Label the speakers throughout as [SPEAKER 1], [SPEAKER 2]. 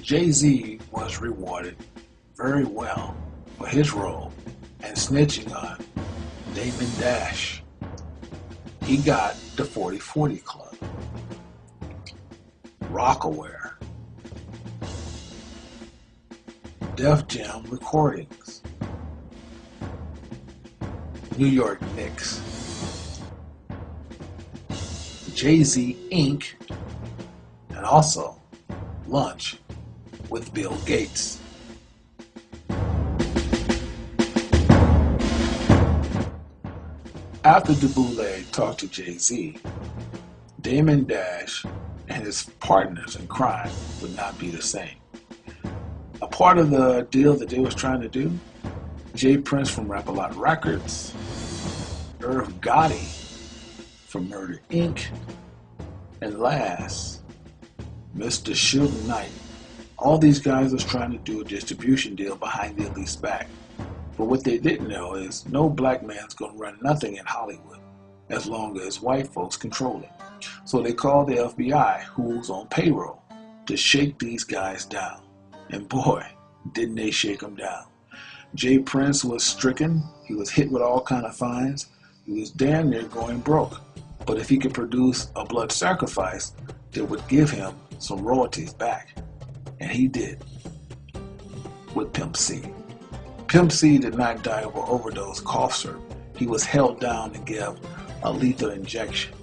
[SPEAKER 1] Jay-Z was rewarded very well for his role in snitching on Damon Dash. He got the 40/40 Club, Rockaware, Def Jam Recordings, New York Knicks, Jay-Z Inc., and also lunch with Bill Gates. After DeBoule talked to Jay-Z, Damon Dash and his partners in crime would not be the same. A part of the deal that they was trying to do, J. Prince from Rap-A-Lot Records, Irv Gotti from Murder Inc., and last, Mr. Suge Knight. All these guys was trying to do a distribution deal behind the Elites' back. But what they didn't know is no black man's gonna run nothing in Hollywood as long as white folks control it. So they called the FBI, who's on payroll, to shake these guys down. And boy, didn't they shake them down. J. Prince was stricken. He was hit with all kind of fines. He was damn near going broke. But if he could produce a blood sacrifice that would give him some royalties back. And he did, with Pimp C. Pimp C did not die of an overdose cough syrup. He was held down and gave a lethal injection.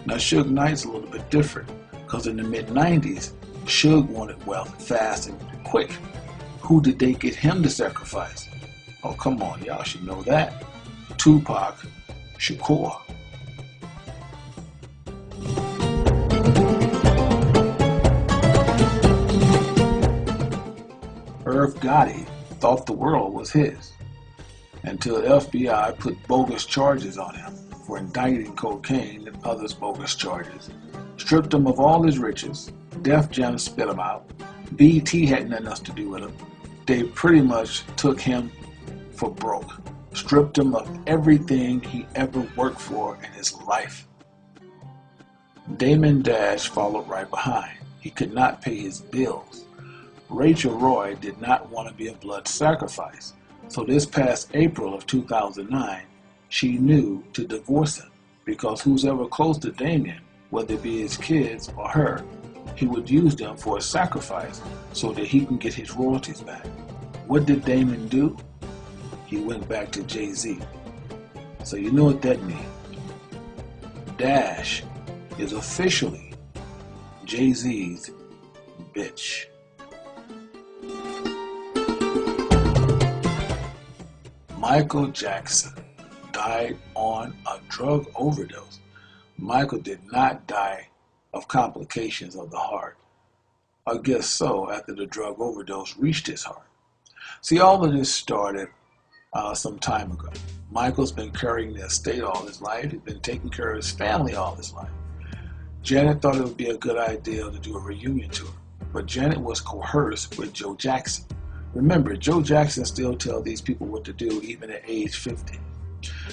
[SPEAKER 1] Now Suge Knight's a little bit different, because in the mid-90s, Suge wanted wealth fast and quick. Who did they get him to sacrifice? Oh, come on, y'all should know that. Tupac Shakur. Irv Gotti thought the world was his until the FBI put bogus charges on him for indicting cocaine and other bogus charges, stripped him of all his riches. Def Jam spit him out. BET had nothing else to do with him. They pretty much took him for broke, stripped him of everything he ever worked for in his life. Damon Dash followed right behind. He could not pay his bills. Rachel Roy did not want to be a blood sacrifice, so this past April of 2009, she knew to divorce him, because who's ever close to Damien, whether it be his kids or her, he would use them for a sacrifice so that he can get his royalties back. What did Damon do? He went back to Jay-Z. So you know what that means. Dash is officially Jay-Z's bitch. Michael Jackson died on a drug overdose. Michael did not die of complications of the heart. I guess so, after the drug overdose reached his heart. See, all of this started some time ago. Michael's been carrying the estate all his life. He's been taking care of his family all his life. Janet thought it would be a good idea to do a reunion tour, but Janet was coerced with Joe Jackson. Remember, Joe Jackson still tells these people what to do even at age 50.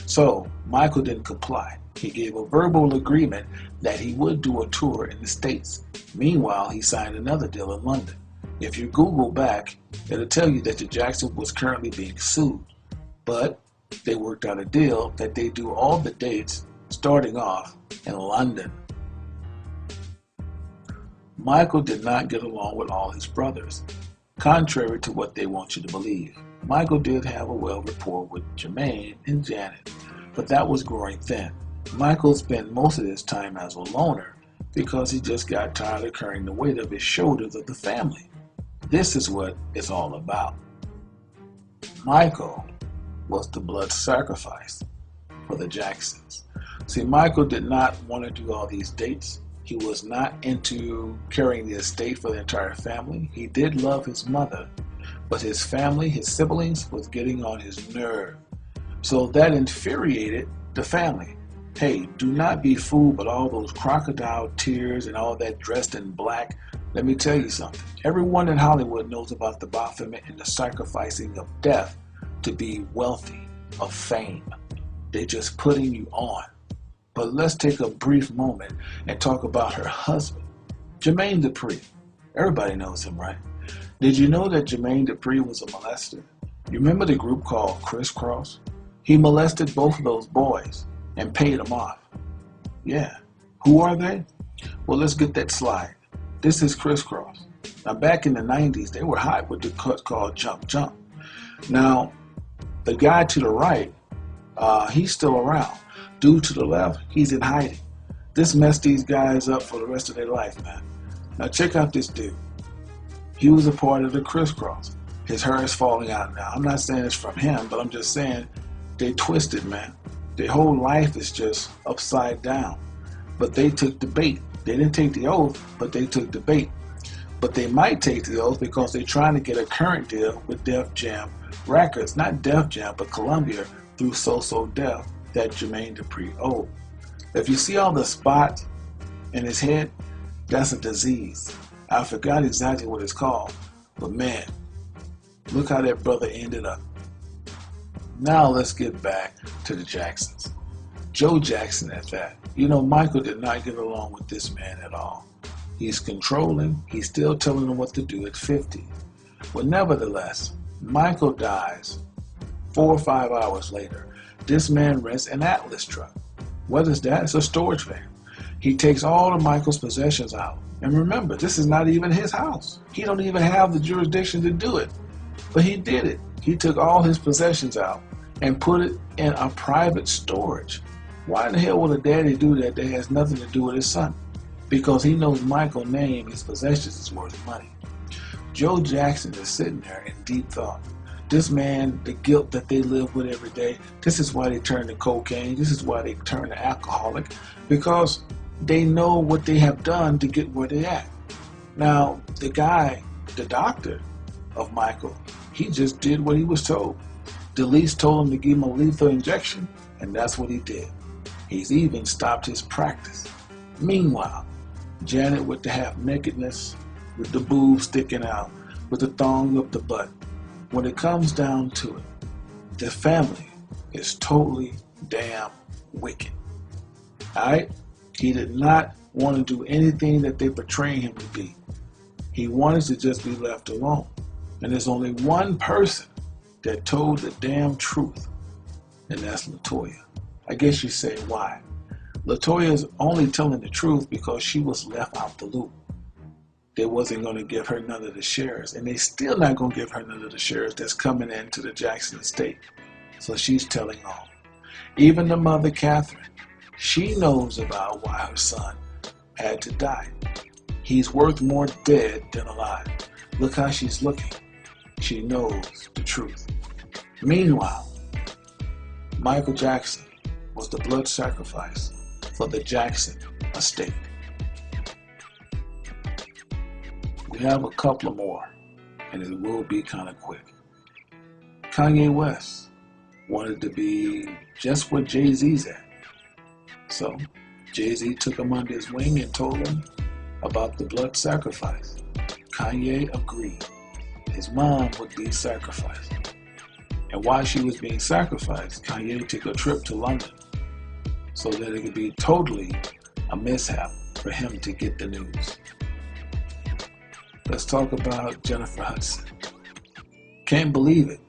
[SPEAKER 1] So Michael didn't comply. He gave a verbal agreement that he would do a tour in the States. Meanwhile, he signed another deal in London. If you Google back, it'll tell you that the Jackson was currently being sued. But they worked out a deal that they do all the dates starting off in London. Michael did not get along with all his brothers, contrary to what they want you to believe. Michael did have a well rapport with Jermaine and Janet, but that was growing thin. Michael spent most of his time as a loner because he just got tired of carrying the weight of his shoulders of the family. This is what it's all about. Michael was the blood sacrifice for the Jacksons. See, Michael did not want to do all these dates. He was not into carrying the estate for the entire family. He did love his mother, but his family, his siblings, was getting on his nerve. So that infuriated the family. Hey, do not be fooled by all those crocodile tears and all that dressed in black. Let me tell you something. Everyone in Hollywood knows about the Baphomet and the sacrificing of death to be wealthy, of fame. They're just putting you on. But let's take a brief moment and talk about her husband, Jermaine Dupri. Everybody knows him, right? Did you know that Jermaine Dupri was a molester? You remember the group called Criss Cross? He molested both of those boys and paid them off. Yeah. Who are they? Well, let's get that slide. This is Criss Cross. Now, back in the 90s, they were hot with the cut called Jump Jump. Now, the guy to the right, he's still around. Dude to the left, he's in hiding. This messed these guys up for the rest of their life, man. Now, check out this dude. He was a part of the Criss Cross. His hair is falling out now. I'm not saying it's from him, but I'm just saying they twisted, man. Their whole life is just upside down. But they took the bait. They didn't take the oath, but they took the bait. But they might take the oath because they're trying to get a current deal with Def Jam Records. Not Def Jam, but Columbia through So So Def that Jermaine Dupri owed. If you see all the spots in his head, that's a disease. I forgot exactly what it's called, but man, look how that brother ended up. Now let's get back to the Jacksons. Joe Jackson at that. You know, Michael did not get along with this man at all. He's controlling, he's still telling him what to do at 50. But nevertheless, Michael dies 4 or 5 hours later. This man rents an Atlas truck. What is that? It's a storage van. He takes all of Michael's possessions out. And remember, this is not even his house. He don't even have the jurisdiction to do it. But he did it. He took all his possessions out and put it in a private storage. Why in the hell would a daddy do that that has nothing to do with his son? Because he knows Michael's name, his possessions is worth money. Joe Jackson is sitting there in deep thought. This man, the guilt that they live with every day, this is why they turn to cocaine, this is why they turn to alcoholic, because they know what they have done to get where they're at. Now, the guy, the doctor of Michael, he just did what he was told. DeLeese told him to give him a lethal injection, and that's what he did. He's even stopped his practice. Meanwhile, Janet with the half-nakedness, with the boobs sticking out, with the thong up the butt. When it comes down to it, the family is totally damn wicked. Alright? He did not want to do anything that they portraying him to be. He wanted to just be left alone. And there's only one person that told the damn truth, and that's LaToya. I guess you say why. LaToya is only telling the truth because she was left out the loop. They wasn't going to give her none of the shares, and they still not going to give her none of the shares that's coming into the Jackson estate. So she's telling all. Even the mother, Catherine, she knows about why her son had to die. He's worth more dead than alive. Look how she's looking. She knows the truth. Meanwhile, Michael Jackson was the blood sacrifice for the Jackson estate. We have a couple more, and it will be kind of quick. Kanye West wanted to be just what Jay-Z's at. So Jay-Z took him under his wing and told him about the blood sacrifice. Kanye agreed. His mom would be sacrificed. And while she was being sacrificed, Kanye took a trip to London so that it could be totally a mishap for him to get the news. Let's talk about Jennifer Hudson. Can't believe it.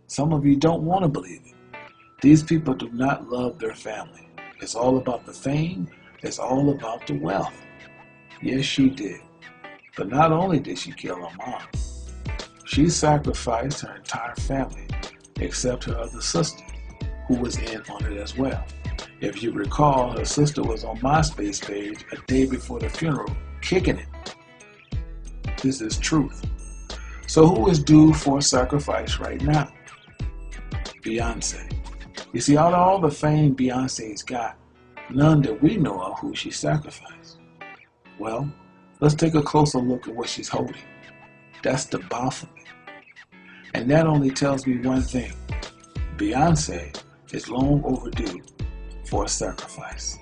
[SPEAKER 1] Some of you don't want to believe it. These people do not love their family. It's all about the fame. It's all about the wealth. Yes, she did. But not only did she kill her mom, she sacrificed her entire family except her other sister, who was in on it as well. If you recall, her sister was on MySpace page a day before the funeral, kicking it. This is truth. So who is due for sacrifice right now? Beyonce. You see, out of all the fame Beyonce's got, none that we know of who she sacrificed. Well, let's take a closer look at what she's holding. That's the Baphomet. And that only tells me one thing. Beyonce is long overdue for a sacrifice.